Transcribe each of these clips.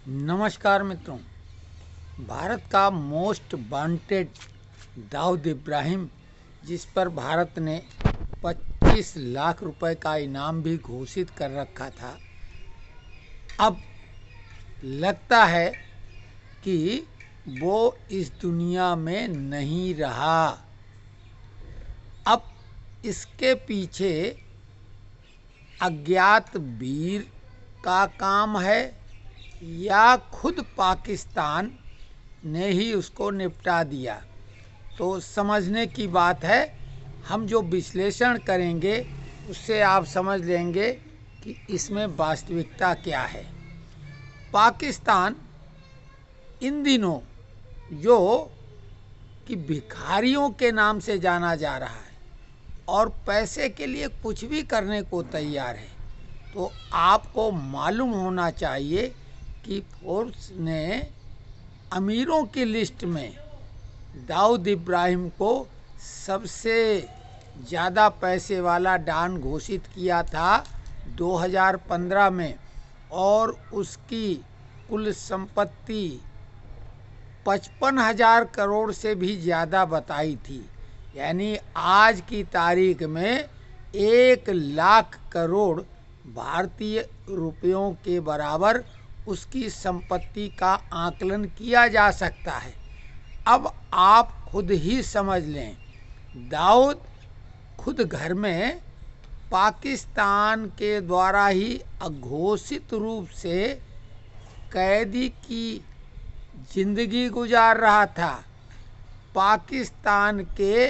नमस्कार मित्रों। भारत का मोस्ट वांटेड दाऊद इब्राहिम, जिस पर भारत ने 25 लाख रुपए का इनाम भी घोषित कर रखा था, अब लगता है कि वो इस दुनिया में नहीं रहा। अब इसके पीछे अज्ञात वीर का काम है या खुद पाकिस्तान ने ही उसको निपटा दिया, तो समझने की बात है। हम जो विश्लेषण करेंगे उससे आप समझ लेंगे कि इसमें वास्तविकता क्या है। पाकिस्तान इन दिनों जो कि भिखारियों के नाम से जाना जा रहा है और पैसे के लिए कुछ भी करने को तैयार है, तो आपको मालूम होना चाहिए कि फोर्ब्स ने अमीरों की लिस्ट में दाऊद इब्राहिम को सबसे ज़्यादा पैसे वाला डॉन घोषित किया था 2015 में, और उसकी कुल संपत्ति 55,000 करोड़ से भी ज़्यादा बताई थी। यानी आज की तारीख में 1 लाख करोड़ भारतीय रुपयों के बराबर उसकी संपत्ति का आकलन किया जा सकता है। अब आप खुद ही समझ लें, दाऊद खुद घर में पाकिस्तान के द्वारा ही अघोषित रूप से कैदी की जिंदगी गुजार रहा था। पाकिस्तान के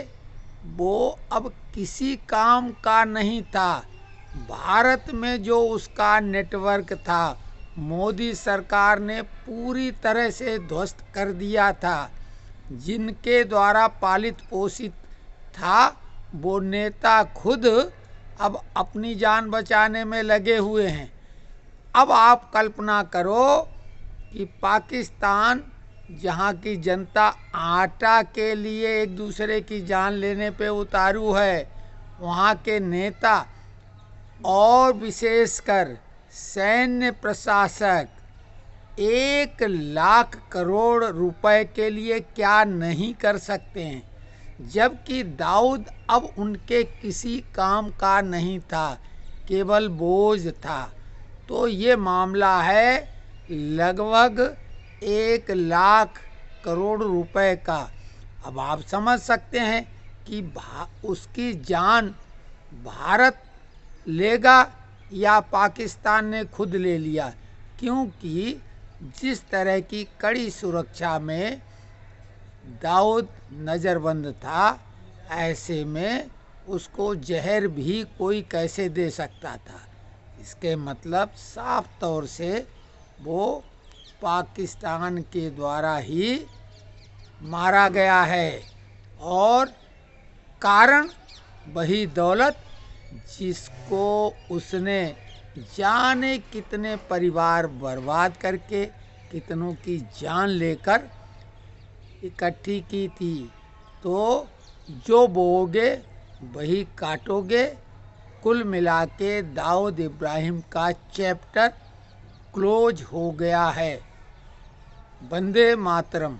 वो अब किसी काम का नहीं था। भारत में जो उसका नेटवर्क था, मोदी सरकार ने पूरी तरह से ध्वस्त कर दिया था। जिनके द्वारा पालित पोषित था, वो नेता खुद अब अपनी जान बचाने में लगे हुए हैं। अब आप कल्पना करो कि पाकिस्तान, जहाँ की जनता आटा के लिए एक दूसरे की जान लेने पे उतारू है, वहाँ के नेता और विशेषकर सैन्य प्रशासक 1 लाख करोड़ रुपए के लिए क्या नहीं कर सकते हैं, जबकि दाऊद अब उनके किसी काम का नहीं था, केवल बोझ था। तो ये मामला है लगभग 1 लाख करोड़ रुपए का। अब आप समझ सकते हैं कि उसकी जान भारत लेगा या पाकिस्तान ने खुद ले लिया, क्योंकि जिस तरह की कड़ी सुरक्षा में दाऊद नज़रबंद था, ऐसे में उसको जहर भी कोई कैसे दे सकता था। इसके मतलब साफ तौर से वो पाकिस्तान के द्वारा ही मारा गया है, और कारण वही दौलत जिसको उसने जाने कितने परिवार बर्बाद करके, कितनों की जान लेकर इकट्ठी की थी। तो जो बोओगे वही काटोगे। कुल मिला के दाऊद इब्राहिम का चैप्टर क्लोज हो गया है। वंदे मातरम।